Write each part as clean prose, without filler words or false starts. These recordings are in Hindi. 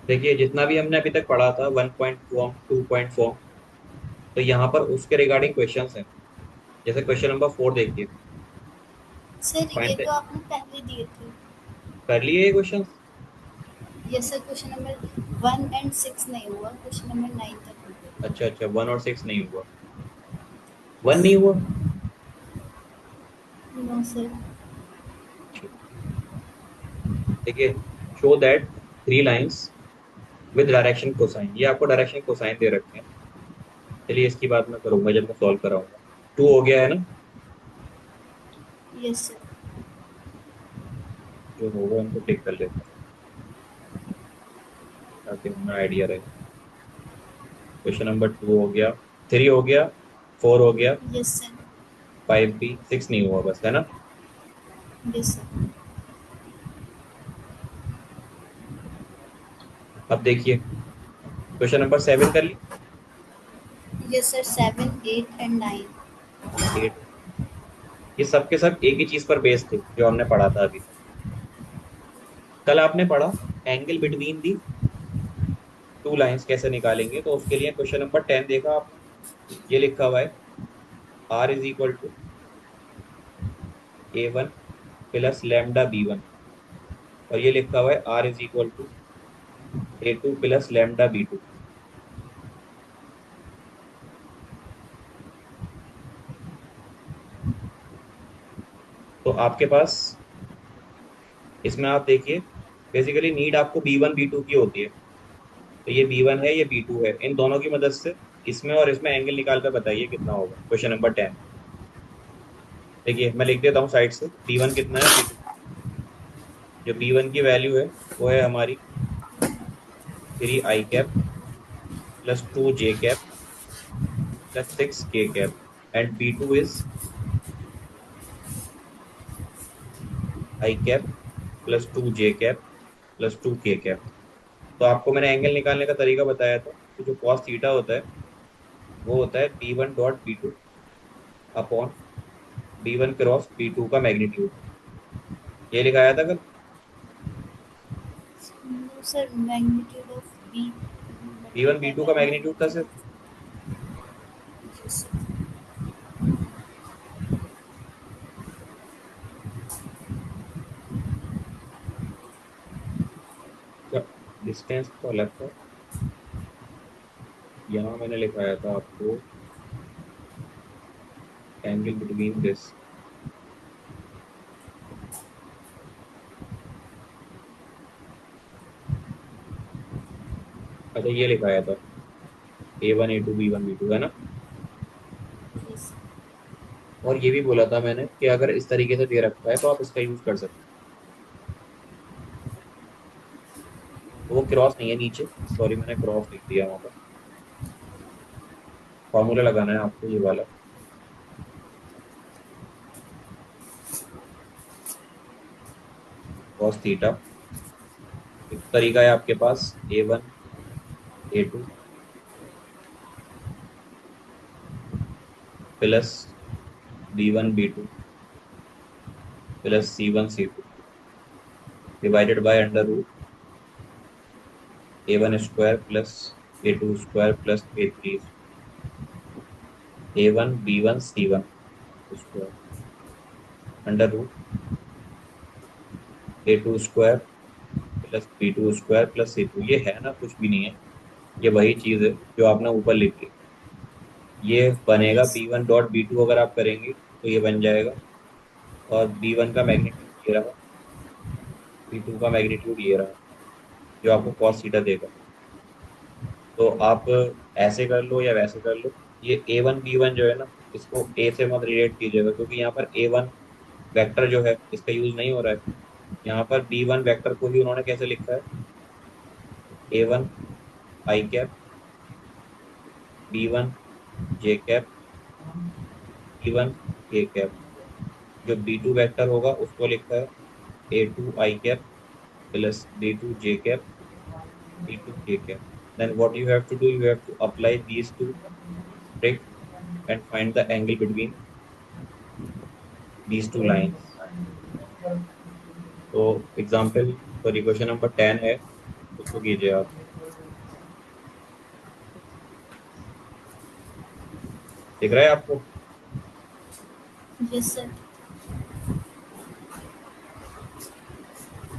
देखिए जितना भी हमने अभी तक पढ़ा था 1.4 2.4, तो यहाँ पर उसके रिगार्डिंग क्वेश्चंस हैं। जैसे क्वेश्चन नंबर 4 देखिए। सर ये फाइंड तो आपने पहले दिए थे। कर लिए ये क्वेश्चन? ये सर क्वेश्चन नंबर 1 और 6 नहीं हुआ, क्वेश्चन नंबर 9 तक हो गया। अच्छा अच्छा, 1 और 6 नहीं हुआ। 1 नहीं हुआ? No sir. देखिए, show that three lines with direction cosine, ये आपको डायरेक्शन कोसाइन दे रखे हैं। चलिए इसकी बात मैं करूंगा जब मैं सॉल्व कराऊंगा। 2 हो गया है ना? Yes sir. जो होगा उनको टिक कर लेते हैं ताकि हमें आइडिया रहे। क्वेश्चन नंबर 2 हो गया, 3 हो गया, 4 हो गया, यस सर। 5 भी, 6 नहीं हुआ बस, है ना? Yes sir. अब देखिए क्वेश्चन नंबर 7 कर ली। यस सर, 7, 8 और 9। 8, ये सब के सब एक ही चीज पर बेस्ड थे जो हमने पढ़ा था अभी। कल आपने पढ़ा angle between the two lines कैसे निकालेंगे, तो उसके लिए क्वेश्चन नंबर 10 देखा आपने। ये लिखा हुआ है R = A1 plus lambda B1, और ये लिखा हुआ है R A2 plus lambda B2। तो आपके पास इसमें आप देखिए, बेसिकली नीड आपको B1 B2 की होती है। तो ये B1 है, ये B2 है, इन दोनों की मदद से इसमें और इसमें एंगल निकाल कर बताइए कितना होगा। क्वेश्चन नंबर 10 देखिए, मैं लिख देता हूँ साइड से। B1 कितना है, B2। जो B1 की वैल्यू है वो है हमारी 3 I cap plus 2 J cap plus 6 K cap, and B2 is I cap plus 2 J cap plus 2 K cap. तो आपको मैंने एंगल निकालने का तरीका बताया था कि जो कॉस थीटा होता है वो होता है B1 dot B2 upon B1 cross B2 का मैग्नीट्यूड। ये लिखाया था कल। No sir, magnitude of B B1 multiply B2 by का मैग्नीट्यूड था मैग्नीट्यूड सिर्फ। ऑफ। Yes sir. डिस्टेंस तो अलग था, यहाँ मैंने लिखाया था आपको एंगल बिटवीन दिस। अच्छा, ये लिखाया था A1 A2 B1 B2, है ना? यस। और ये भी बोला था मैंने कि अगर इस तरीके से दे रखा है तो आप इसका यूज कर सकते हो। वो क्रॉस नहीं है नीचे, सॉरी मैंने क्रॉस लिख दिया वहां पर। फॉर्मूला लगाना है आपको ये वाला, कॉस थीटा। एक तरीका है आपके पास A1 A2 plus B1 B2 plus C1 C2 divided by under root A1 square plus A2 square plus A3, A1 B1 C1 square under root A2 square plus B2 square plus C2। ये है ना, कुछ भी नहीं है, ये वही चीज है जो आपने ऊपर लिखी। ये बनेगा यस। B1 डॉट B2, अगर आप करेंगे तो ये बन जाएगा। और B1 का मैग्नीट्यूड ये रहा, B2 का मैग्नीट्यूड ये रहा, जो आपको कॉस थीटा देगा। तो आप ऐसे कर लो या वैसे कर लो, ये A1 B1 जो है ना, इसको ए से मत रिलेट कीजिएगा, क्योंकि यहाँ पर A1 वेक्टर जो है इसका यूज नहीं हो रहा है। यहाँ पर B1 वेक्टर को ही उन्होंने कैसे लिखा है, A1 I cap, B1 J cap, B1 K cap. जो B2 वेक्टर होगा उसको लिखा है A2 I cap plus B2 J cap, B2 K cap. Then what you have to do, you have to apply these two trick and find the angle between these two lines. तो एग्जाम्पल, सॉरी क्वेश्चन नंबर 10 है उसको कीजिए आप। दिख रहा है आपको? Yes sir.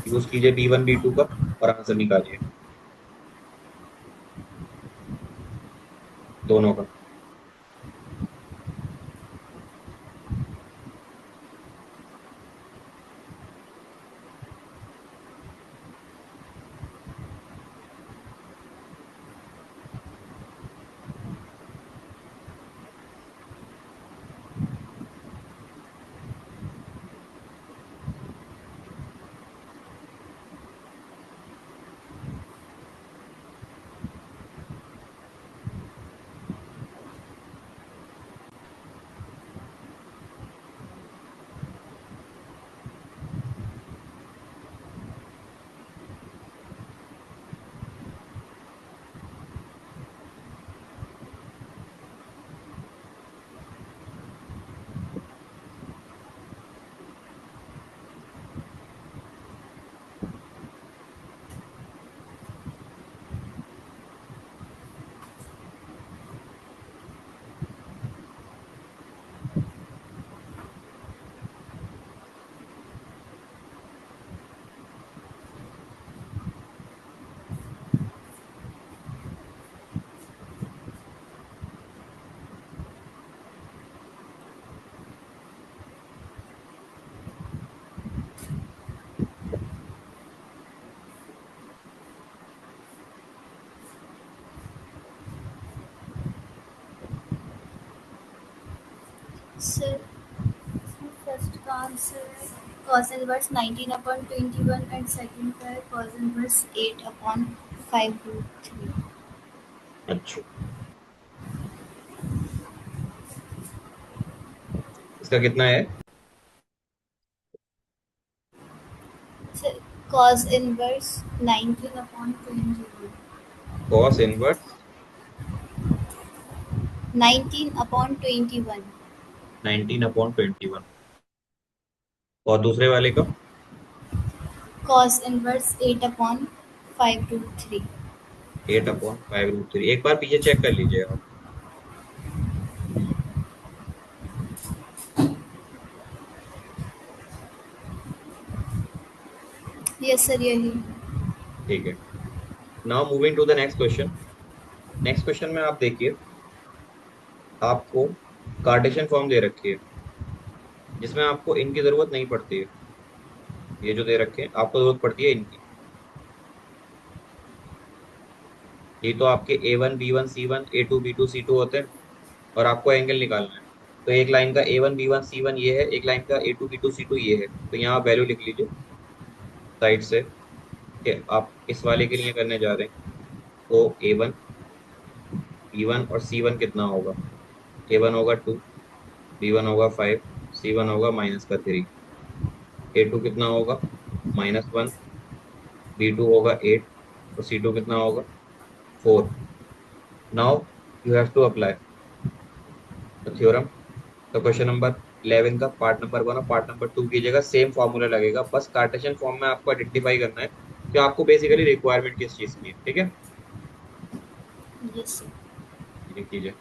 यूज कीजिए B1 B2 का और आंसर निकालिए दोनों का। सर फर्स्ट का आंसर है cos inverse 19 upon 21 and second का है cos इनवर्स 8 अपॉन 5/3। अच्छा, इसका कितना है? Sir cos inverse 19 upon 21। Cos inverse 19 upon 21। 19/21। और दूसरे वाले का? cos inverse 8 upon 5/3। 8/5√3। एक बार पीछे चेक कर लीजिए आप। यस सर यही। ठीक है। Now moving to the next question. Next question में आप देखिए, आपको कार्टेशियन फॉर्म दे रखी है जिसमें आपको इनकी जरूरत नहीं पड़ती है। ये जो दे रखे हैं आपको जरूरत पड़ती है इनकी। ये तो आपके A1 B1 C1 A2 B2 C2 होते हैं और आपको एंगल निकालना है। तो एक लाइन का A1 B1 C1 ये है, एक लाइन का A2 B2 C2 ये है, तो यहाँ वैल्यू लिख लीजिए साइड से। ठीक है, आप इस वाले के लिए करने जा रहे हैं। तो A1 B1 और C1 कितना होगा? A1 होगा 2, B1 होगा 5, C1 होगा -3। A2 कितना होगा? -1, B2 होगा 8 और C2 कितना होगा? 4। Now you have to apply the theorem. तो क्वेश्चन नंबर 11 का पार्ट नंबर 1 और पार्ट नंबर 2 कीजिएगा, सेम फॉर्मूला लगेगा, बस कार्टेशियन फॉर्म में आपको आइडेंटिफाई करना है कि आपको बेसिकली रिक्वायरमेंट किस चीज की है। ठीक है, यस सर। ये कीजिए।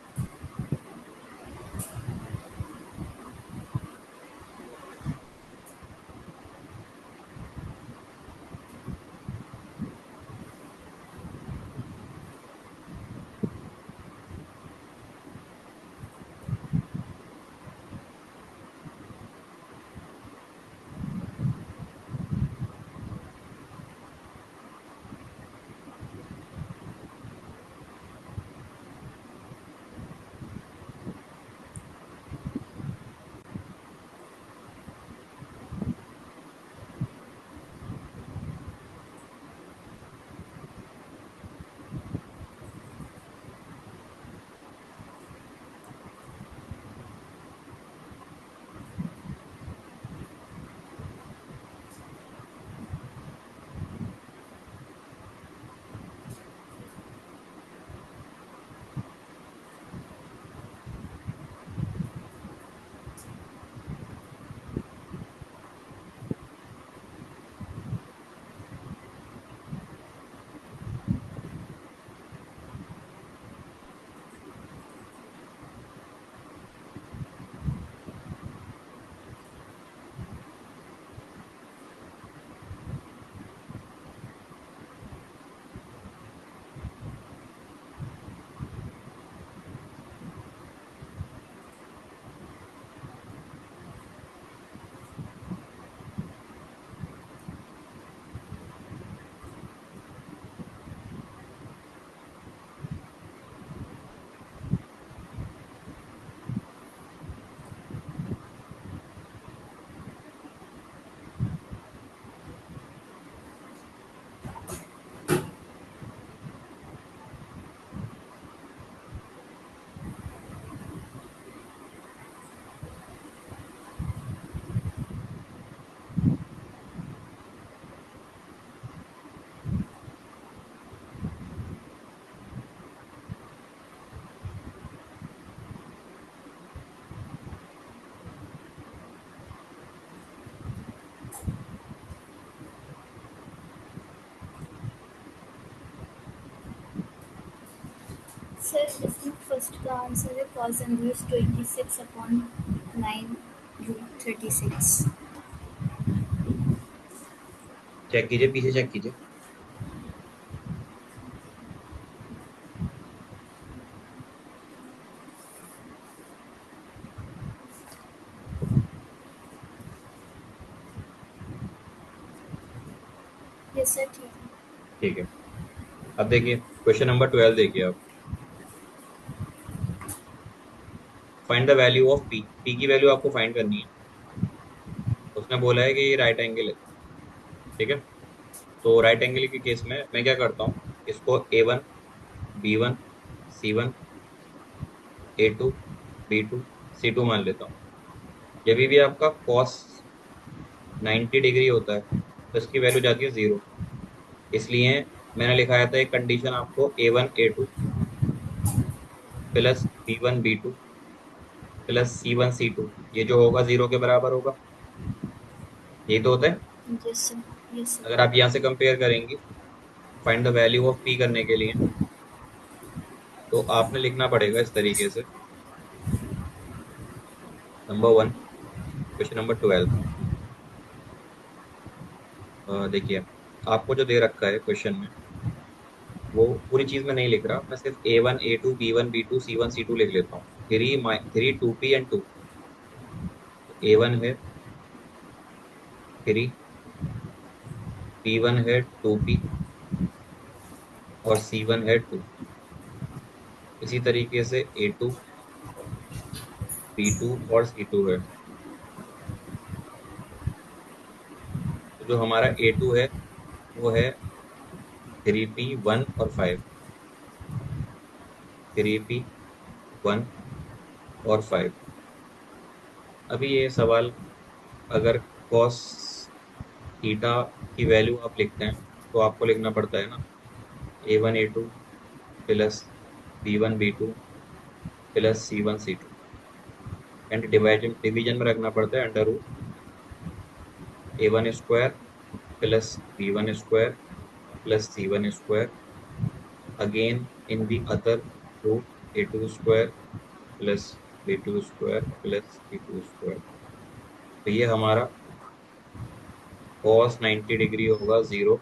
सर इसमें फर्स्ट का आंसर है cos inverse 26 upon 9 root 36। Check कीजिए, पीछे चेक कीजिए। यस सर ठीक है। ठीक है, अब देखिए क्वेश्चन नंबर 12 देखिए आप। Find the value of P. P की वैल्यू आपको फाइंड करनी है। उसने बोला है कि ये राइट एंगल है। ठीक है, तो राइट एंगल के केस में मैं क्या करता हूँ, इसको A1 B1 C1 A2 B2 C2 मान लेता हूँ। जब भी आपका cos 90 डिग्री होता है तो इसकी वैल्यू जाती है 0। इसलिए मैंने लिखाया था एक कंडीशन आपको, A1 A2 plus B1 B2 plus C1 C2, ये जो होगा 0 के बराबर होगा। यही तो होता है। यस सर यस अगर सर। आप यहाँ से कंपेयर करेंगे find the value of P करने के लिए, तो आपने लिखना पड़ेगा इस तरीके से। Number 1, question number 12। देखिए आपको जो दे रखा है क्वेश्चन में, वो पूरी चीज में नहीं लिख रहा, मैं सिर्फ A1 A2 B1 B2 C1 C2 लिख लेता हूँ। Three 2P and 2। A1 है 3, B1 है 2P और C1 है 2। इसी तरीके से A2 B2 और C2 है। तो जो हमारा A2 है वो है 3P 1 और 5। 3P 1 और 5। अभी ये सवाल, अगर कॉस थीटा की वैल्यू आप लिखते हैं तो आपको लिखना पड़ता है ना, A1 A2 plus B1 B2 plus C1 C2, and division division में रखना पड़ता है under root A1 square plus B1 square plus C1 square, again in the other root A2 square plus B2 square plus C2 square. तो ये हमारा cos 90 डिग्री होगा 0,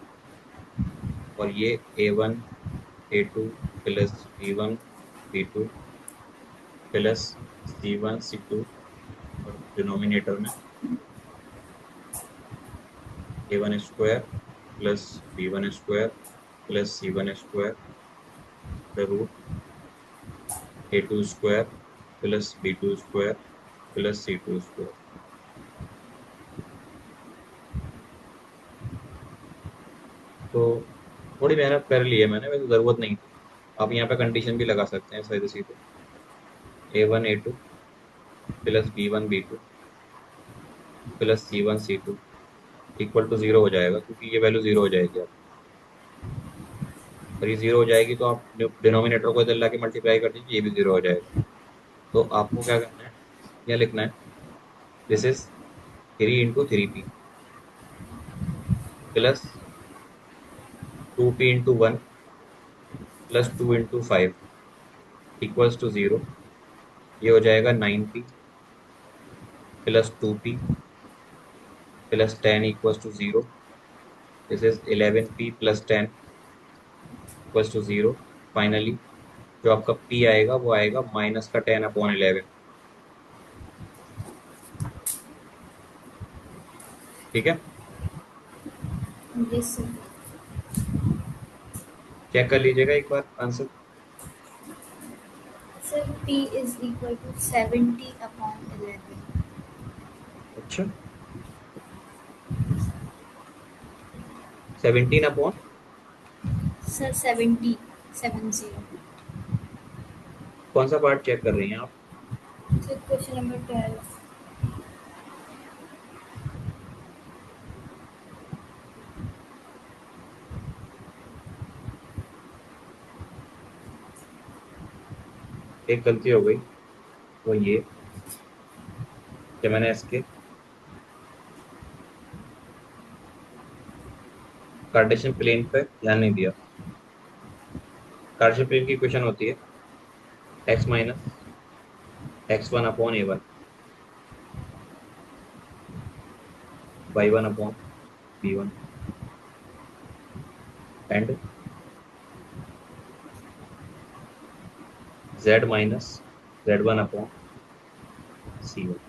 और ये A1 A2 plus B1 B2 plus C1 C2, और डिनोमिनेटर में A1 square plus B1 square plus C1 square the root A2 square plus B2 square plus C2 square. तो थोड़ी मेहनत कर ली है मैंने, वैसे ज़रूरत नहीं थी। आप यहाँ पे कंडीशन भी लगा सकते हैं सीधे सीधे। A1 A2 plus B1 B2 plus C1 C2 equal to 0 हो जाएगा, क्योंकि ये वैल्यू 0 हो जाएगी आप। और ये 0 हो जाएगी तो आप डिनोमिनेटर को इधर ला के मल्टीप्लाई कर दीजिए, ये भी 0 हो जाएगा। तो आपको क्या करना है, यह लिखना है, this is 3 × 3P plus 2P × 1 plus 2 × 5 equals to 0। ये हो जाएगा 9P plus 2P plus 10 equals to 0। This is 11P plus 10 equals to 0। Finally जो आपका P आएगा वो आएगा -का 10/11। ठीक है, यस सर। चेक कर लीजिएगा एक बार answer. Sir P is equal to 70 upon 11। अच्छा, 17/, सर 70 70। कौन सा पार्ट चेक कर रही हैं आप? Sir question number 12। एक गलती हो गई, वो ये कि मैंने इसके कार्टेशियन प्लेन पे ध्यान नहीं दिया। कार्टेशियन प्लेन की इक्वेशन होती है x minus x1 upon a1, y1 upon b1, and z minus z1 upon c1।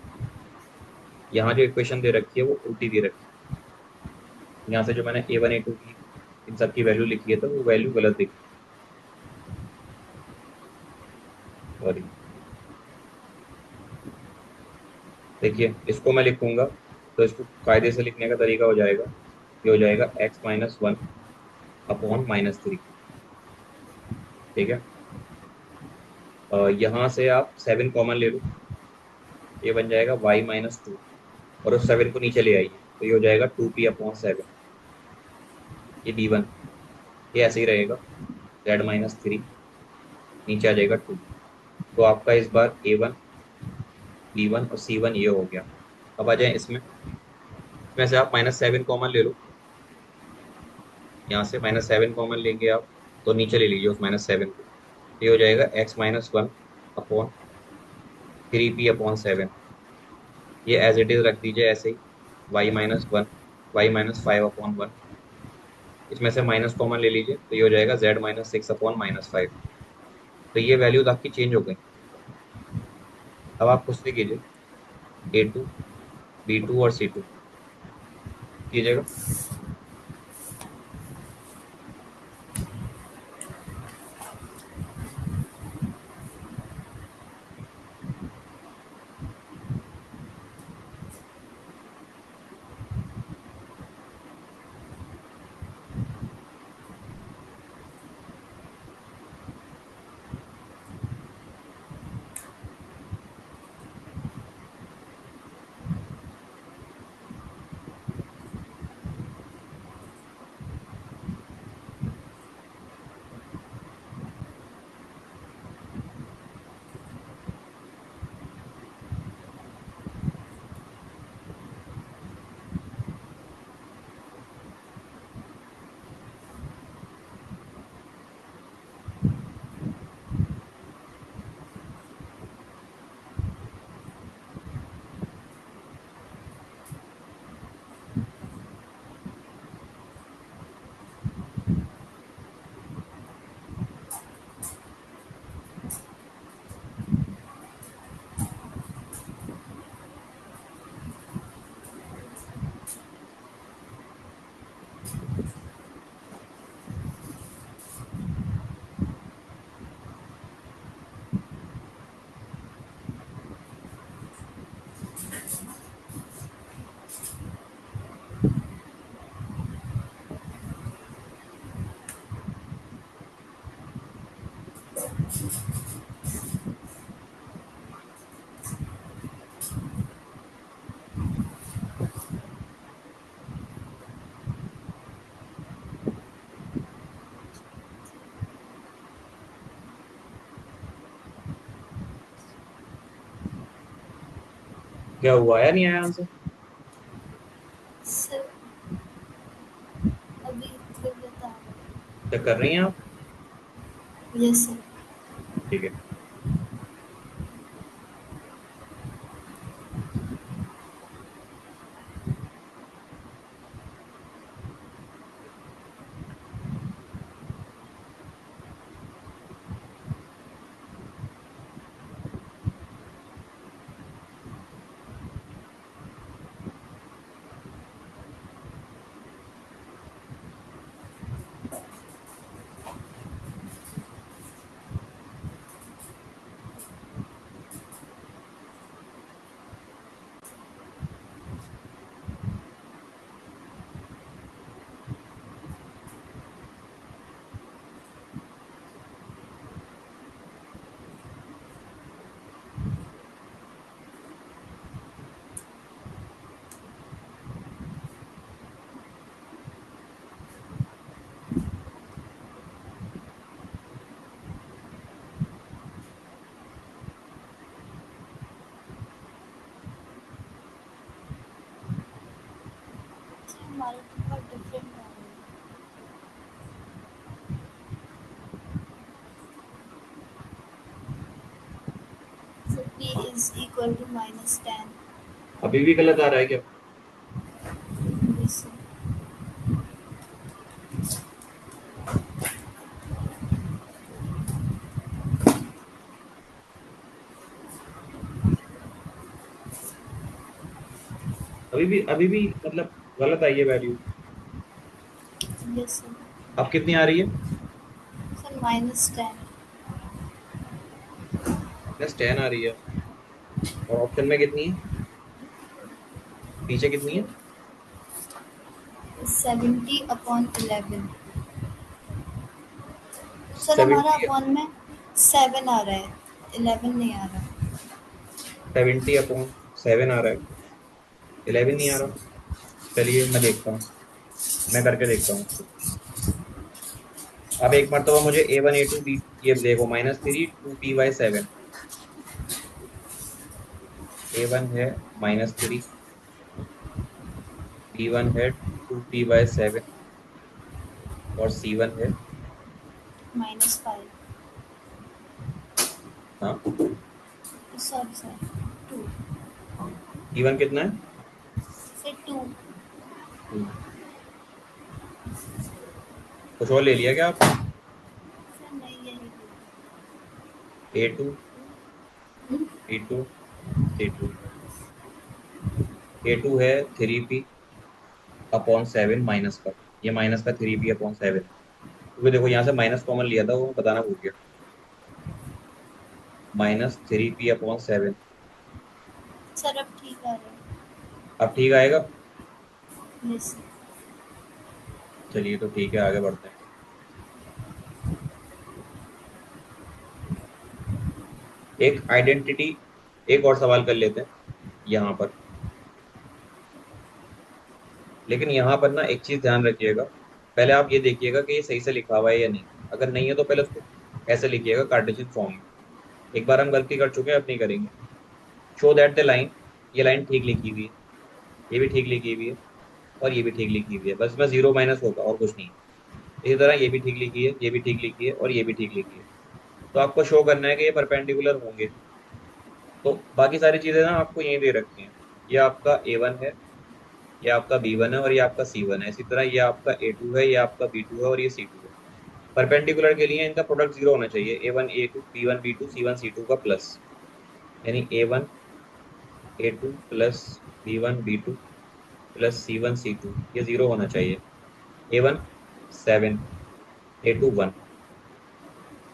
यहाँ जो इक्वेशन दे रखी है वो उल्टी दे रखी है। यहाँ से जो मैंने a1 a2 की इन सब की वैल्यू लिखी है तो वो वैल्यू गलत दिखी। सॉरी, देखिए इसको मैं लिखूंगा तो इसको कायदे से लिखने का तरीका हो जाएगा, ये हो जाएगा x-1 अपॉन -3। ठीक है, यहाँ से आप 7 कॉमन ले लो, ये बन जाएगा y-2, और उस 7 को नीचे ले आइए तो ये हो जाएगा 2p अपॉन 7। ये b1, ये ऐसे ही रहेगा, z-3, नीचे आ जाएगा 2। तो आपका इस बार a1 b1 और c1 ये हो गया। अब आ जाए इसमें, इसमें से आप -7 कॉमन ले लो, यहाँ से -7 कॉमन लेंगे आप तो नीचे ले लीजिए उस -7 को, ये हो जाएगा x-1 अपॉन 3p अपॉन 7। ये एज इट इज रख दीजिए ऐसे ही, y-1 y-5 अपॉन 1, इसमें से माइनस कॉमन ले लीजिए तो ये हो जाएगा z-6 अपॉन -5। तो ये वैल्यूज आपकी चेंज हो गई। अब आप खुद से कीजिए, a2 b2 और c2 कीजिएगा। क्या हुआ, आया नहीं आया आंसर? सर अभी फिर बता। चेक कर रही हैं आप? Yes sir. ठीक है। हमारा तो बहुत डिफरेंट आ रहा है। B is equal to -10. अभी भी गलत आ रहा है क्या? Yes, sir. अभी भी मतलब गलत आई है वैल्यू। Yes, sir. अब कितनी आ रही है? Sir, -10. -10 आ रही है। और ऑप्शन में कितनी है? पीछे कितनी है? 70/11. सर हमारा 70 अपॉन में 7 आ रहा है, 11 नहीं आ रहा। 70/7 आ रहा है, 11 नहीं आ Yes, रहा। चलिए मैं देखता हूँ, मैं करके देखता हूँ उसको। अब एक मरतबा मुझे A1 A2 B, ये देखो -3 2P/7। A1 है -3, B1 है 2P/7 और C1 है, -5. हाँ सॉरी सर, 2. C1 कितना है? सर 2. 2। कुछ और ले लिया क्या आपने? सर नहीं, यही A2 B2 C2। A2 है 3P/7 माइनस का, ये माइनस का 3P/7 है, क्योंकि देखो यहाँ से माइनस कॉमन लिया था, वो मैं बताना भूल गया। -3P/7। सर अब ठीक आ रहा है। अब ठीक आएगा? Yes sir. चलिए तो ठीक है, आगे बढ़ते हैं। एक आइडेंटिटी, एक और सवाल कर लेते हैं यहाँ पर। लेकिन यहाँ पर ना एक चीज ध्यान रखिएगा, पहले आप ये देखिएगा कि ये सही से लिखा हुआ है या नहीं। अगर नहीं है तो पहले उसको ऐसे लिखिएगा कार्टेशियन फॉर्म में। एक बार हम गलती कर चुके हैं, अब नहीं करेंगे। शो दैट द लाइन, ये लाइन ठीक लिखी हुई है, ये भी ठीक लिखी हुई है, और ये भी ठीक लिखी हुई है, बस इसमें जीरो माइनस होगा और कुछ नहीं है। इसी तरह ये भी ठीक लिखी है, ये भी ठीक लिखी है, और ये भी ठीक लिखी है। तो आपको शो करना है कि ये परपेंडिकुलर होंगे। तो बाकी सारी चीजें ना आपको यही दे रखी हैं। ये आपका A1 है, ये आपका B1 है, और ये आपका C1 है। इसी तरह ये आपका A2 है, ये आपका B2 है, और ये C2 है। परपेंडिकुलर के लिए इनका प्रोडक्ट जीरो होना चाहिए, A1 A2 B1 B2 C1 C2 का प्लस, यानी A1 A2 plus B1 B2 plus C1 C2, ये जीरो होना चाहिए। A1 7 A2 1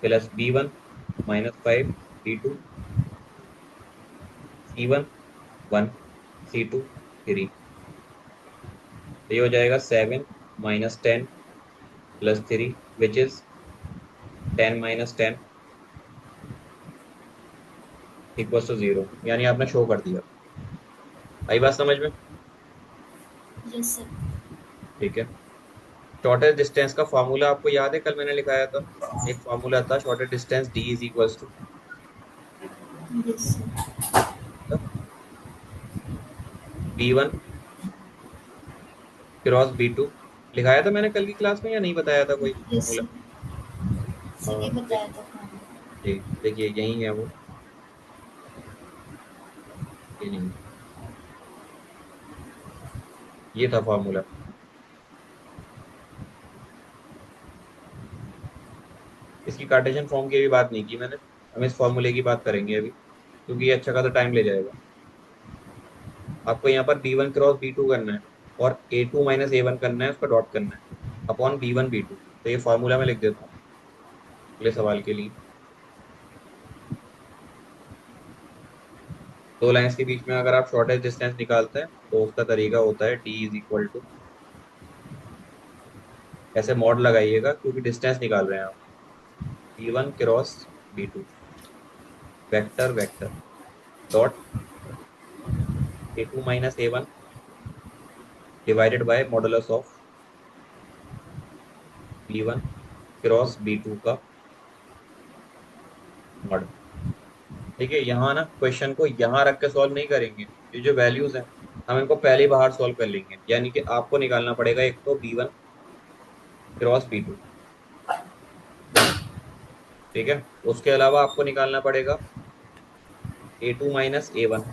plus B1 -5 B2 C1 1 C2 3। तो ये हो जाएगा 7 -10 +3 विच इज 10 - 10 इक्वल्स टू 0, यानी आपने शो कर दिया। आई बात समझ में? Yes sir. ठीक है। शॉर्टेस्ट डिस्टेंस का फॉर्मूला आपको याद है, कल मैंने लिखाया था। एक फॉर्मूला था shortest distance, D is equals to yes sir. B1 cross B2। लिखाया था मैंने कल की क्लास में, या नहीं बताया था कोई यस फॉर्मूला? सर। सर ये हाँ बताया था आपने। ठीक, देखिए यही है वो, ये नहीं, ये था फॉर्मूला। इसकी कार्टेशियन फॉर्म की भी बात नहीं की मैंने, हम इस फॉर्मूले की बात करेंगे अभी, क्योंकि ये अच्छा खासा टाइम ले जाएगा। आपको यहाँ पर B1 क्रॉस B2 करना है, और A2 - A1 करना है, उसका डॉट करना है अपॉन B1 B2। तो ये फॉर्मूला मैं लिख देता हूँ अगले सवाल के लिए। दो लाइंस के बीच में अगर आप शॉर्टेस्ट डिस्टेंस निकालते हैं तो उसका तरीका होता है D इज इक्वल टू, ऐसे मॉड लगाइएगा क्योंकि डिस्टेंस निकाल रहे हैं आप, B1 cross B2 vector vector dot A2 - A1 divided by modulus of B1 cross B2 का मॉड। ठीक है, यहाँ ना क्वेश्चन को यहाँ रख के सॉल्व नहीं करेंगे, ये जो वैल्यूज हैं हम इनको पहले ही बाहर सॉल्व कर लेंगे। यानी कि आपको निकालना पड़ेगा एक तो B1 क्रॉस B2, ठीक है। उसके अलावा आपको निकालना पड़ेगा A2 माइनस A1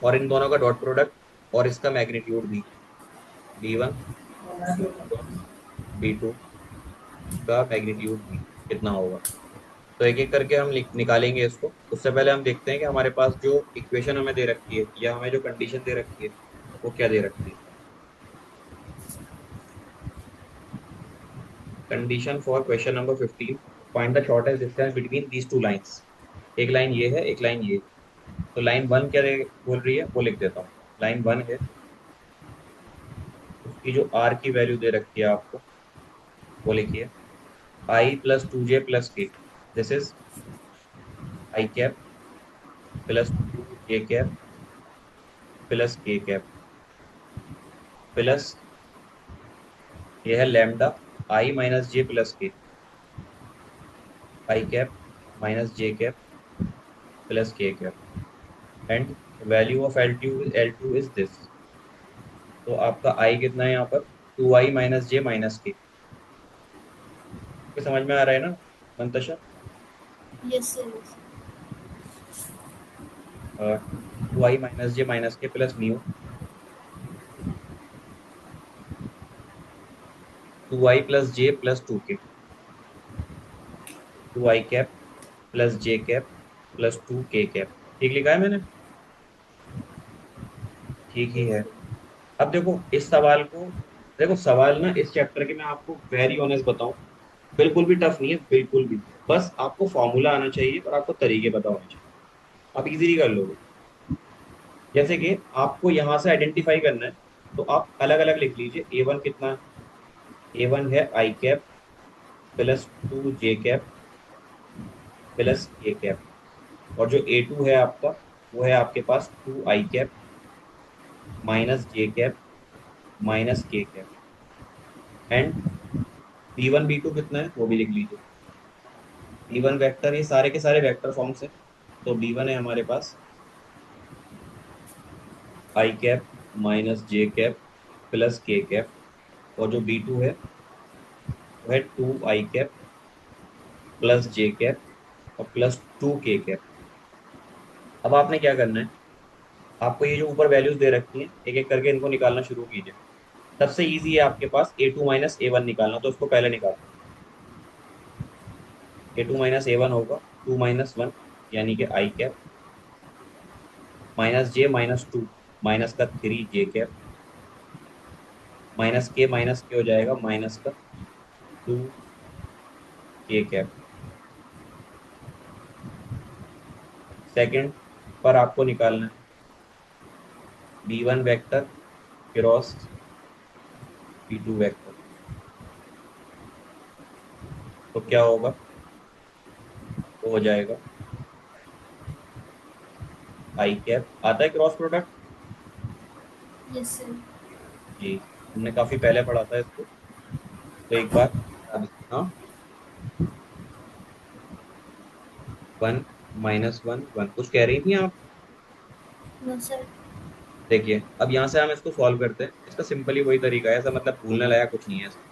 और इन दोनों का डॉट प्रोडक्ट और इसका मैग्नीट्यूड भी B1 क्रॉस B2 का मैग्नीट्यूड भी कितना होगा। तो एक एक करके हम निकालेंगे इसको। उससे पहले हम देखते हैं कि हमारे पास जो इक्वेशन हमें दे रखी है या हमें जो कंडीशन दे रखी है वो क्या दे रखी है। Condition for question number 15, find the shortest distance between these two lines. एक लाइन ये है, एक लाइन ये है। तो लाइन वन क्या बोल रही है वो लिख देता हूँ। लाइन वन है, उसकी जो आर की वैल्यू दे रखी है आपको वो लिखिए आई प्लस 2J प्लस के। This is I cap plus 2J cap plus K cap plus ये है लैम्डा आई माइनस जे प्लस के, आई cap minus J cap plus K cap and value of L2 is this. तो आपका आई कितना है यहाँ पर, 2I माइनस जे माइनस के। समझ में आ रहा है ना Mantasha. Yes sir. 2I minus J minus K plus mu 2I plus J plus 2K, 2I cap plus J cap plus 2K cap. ठीक लिखा है मैंने। ठीक ही यस है। सर। अब देखो इस सवाल को, देखो सवाल ना इस चैप्टर के मैं आपको वेरी ऑनेस्ट बताऊं बिल्कुल भी टफ नहीं है, बिल्कुल भी। बस आपको फॉर्मूला आना चाहिए और आपको तरीके पता होने चाहिए, आप इजीली कर लोगे। जैसे कि आपको यहाँ से आइडेंटिफाई करना है तो आप अलग अलग लिख लीजिए। A1 कितना है, A1 है I cap plus 2J cap plus K cap. और जो A2 है आपका वो है आपके पास 2I cap minus J cap minus K cap and B1 B2 कितना है वो भी लिख लीजिए। B1 वेक्टर, ये सारे के सारे वेक्टर फॉर्म्स है। तो B1 है हमारे पास आई cap minus J cap plus K cap और जो B2 है वो है 2I cap plus J cap और प्लस 2K कैप। अब आपने क्या करना है, आपको ये जो ऊपर वैल्यूज दे रखी हैं एक एक करके इनको निकालना शुरू कीजिए। सबसे इजी है आपके पास A2 माइनस A1 निकालना, तो उसको पहले निकालो। A2 माइनस A1 होगा 2 माइनस 1 यानी कि आई cap minus J minus 2 minus का 3J कैप माइनस के हो जाएगा माइनस का 2K कैप। सेकंड पर आपको निकालना है B1 vector cross B2 vector. तो क्या होगा, वो हो जाएगा आई कैप, आता है क्रॉस प्रोडक्ट। Yes sir. जी, हमने काफी पहले पढ़ा था इसको, तो एक बार याद रखना। 1 - 1 1, कुछ कह रही थी आप। No sir. देखिए अब यहाँ से हम इसको सॉल्व करते हैं। इसका सिंपली वही तरीका है, ऐसा मतलब भूलने लायक कुछ नहीं है इसमें।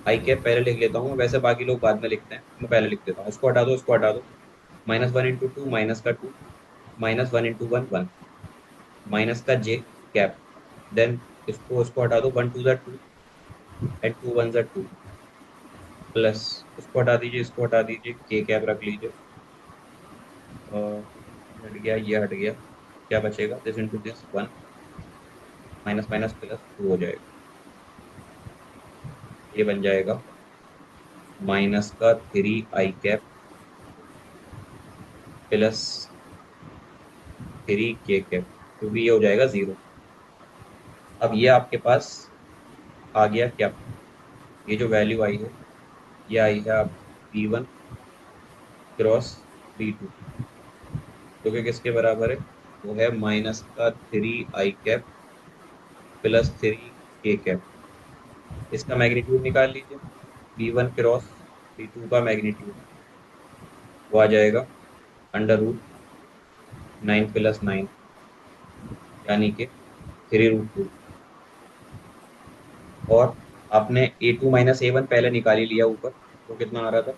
आई कैप पहले लिख लेता हूँ, वैसे बाकी लोग बाद में लिखते हैं, मैं पहले लिख देता हूँ। इसको हटा दो, इसको हटा दो। -1 × 2 माइनस का 2 -1 × 1 1 माइनस का जे कैप। देन इसको हटा दो, 1 2 × 2 एंड 2 1 × 2 प्लस इसको हटा दीजिए, इसको हटा दीजिए, के कैप रख लीजिए। हट गया, ये हट गया, क्या बचेगा, this into this 1 minus minus plus 2 हो जाएगा। ये बन जाएगा माइनस का 3I cap plus 3K cap, क्योंकि ये हो जाएगा 0। अब ये आपके पास आ गया क्या, ये जो वैल्यू आई है ये आई है आप B1 क्रॉस B2, जो कि किसके बराबर है, वो है माइनस का 3I cap plus 3K cap. इसका मैग्नीट्यूड निकाल लीजिए। B1 क्रॉस B2 का मैग्नीट्यूड वो आ जाएगा √9 + 9 यानी कि 3√2। और आपने A2 माइनस A1 पहले निकाल ही लिया ऊपर, तो कितना आ रहा था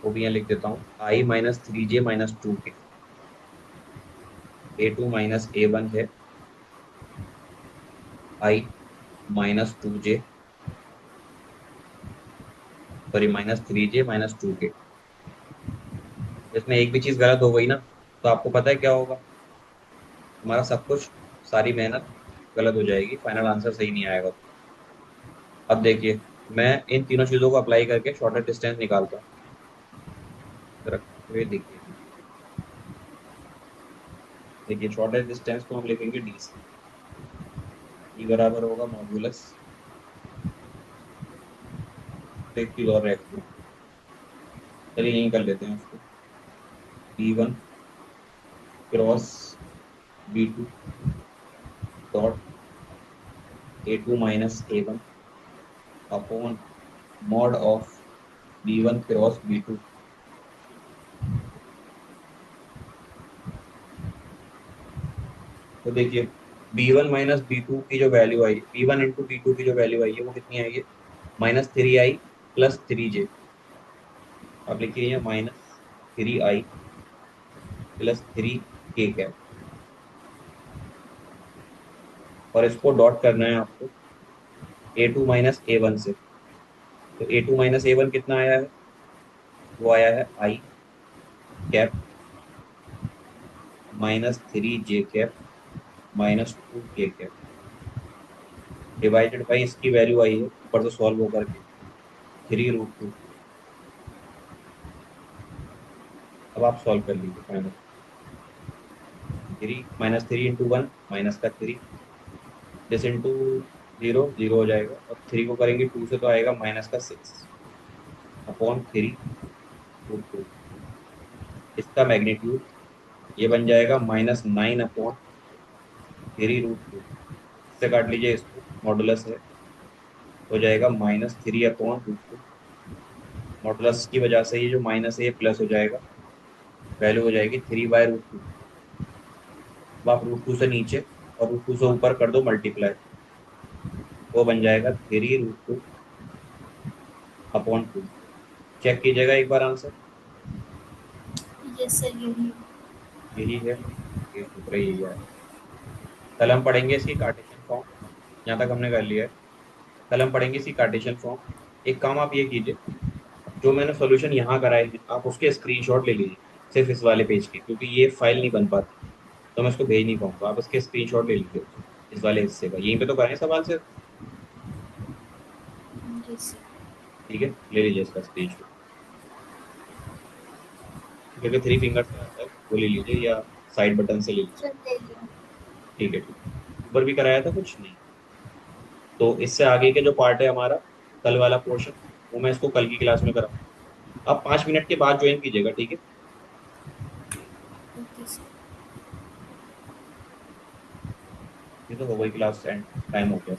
वो भी यहाँ लिख देता हूँ, I - 3J - 2K A2 minus A1 है I-2J, सॉरी -3J -2K। इसमें एक भी चीज गलत हो गई ना, तो आपको पता है क्या होगा, तुम्हारा सब कुछ, सारी मेहनत गलत हो जाएगी, फाइनल आंसर सही नहीं आएगा। अब देखिए, मैं इन तीनों चीजों को अप्लाई करके शॉर्टेस्ट डिस्टेंस निकालता हूँ। रखते हुए देखिए, देखिए शॉर्टेस्ट डिस्टेंस को हम लिखेंगे डी सी। ई बराबर होगा मॉड्यूलस, एक चीज और रख दूँ, चलिए यहीं कर लेते हैं उसको, B1 cross B2 dot A2 minus A1 upon mod of B1 cross B2। तो देखिए, B1 माइनस B2 की जो वैल्यू आई, B1 इंटू B2 की जो वैल्यू आई है वो कितनी आई है, -3I प्लस 3J। आप लिखिए -3I प्लस 3K कैप, और इसको डॉट करना है आपको A2 माइनस A1 से। तो A2 माइनस A1 कितना आया है, वो आया है I cap -3J cap -2K cap, divided by इसकी वैल्यू आई है ऊपर से सॉल्व होकर के 3√2। अब आप सॉल्व कर लीजिए फाइनल, 3 -3 × 1 माइनस का 3, दिस इंटू 0 0 हो जाएगा, और 3 को करेंगे 2 से तो आएगा माइनस का 6 अपॉन 3√2। इसका मैग्नीट्यूड ये बन जाएगा -9 अपॉन 3√2। इससे काट लीजिए, इसको मॉडुलस है, हो जाएगा -3/√2। मॉडुलस की वजह से ये जो माइनस है ये प्लस हो जाएगा, वैल्यू हो जाएगी 3/√2। अब आप √2 से नीचे और √2 से ऊपर कर दो मल्टीप्लाई, वो बन जाएगा 3√2 अपॉन 2। चेक कीजिएगा एक बार आंसर, यस सर, यही यही है, ये सूत्र यही है। कल हम पढ़ेंगे इसकी कार्टेशियन फॉर्म, यहाँ तक हमने कर लिया है। कल हम पढ़ेंगे इसकी कार्टेशियन फॉर्म। एक काम आप ये कीजिए, जो मैंने सॉल्यूशन यहाँ कराए हैं आप उसके स्क्रीनशॉट ले लीजिए, सिर्फ इस वाले पेज के, क्योंकि ये फाइल नहीं बन पाती तो मैं इसको भेज नहीं पाऊंगा, आप इसके स्क्रीनशॉट ले लीजिए इस वाले हिस्से का, यहीं पे तो कराएं सवाल से। है। Yes sir. ठीक है, ले लीजिए इसका स्क्रीनशॉट, क्योंकि 3 फिंगर से आता है वो ले लीजिए, या साइड बटन से ले लीजिए। सर ले लिया। ठीक है, ठीक है, ऊपर भी कराया था कुछ नहीं। तो इससे आगे के जो पार्ट है हमारा, कल वाला पोर्शन, वो मैं इसको कल की क्लास में कराऊंगा। आप 5 मिनट के बाद ज्वाइन कीजिएगा, ठीक है। Okay sir. ये तो हो गई क्लास एंड, टाइम हो गया।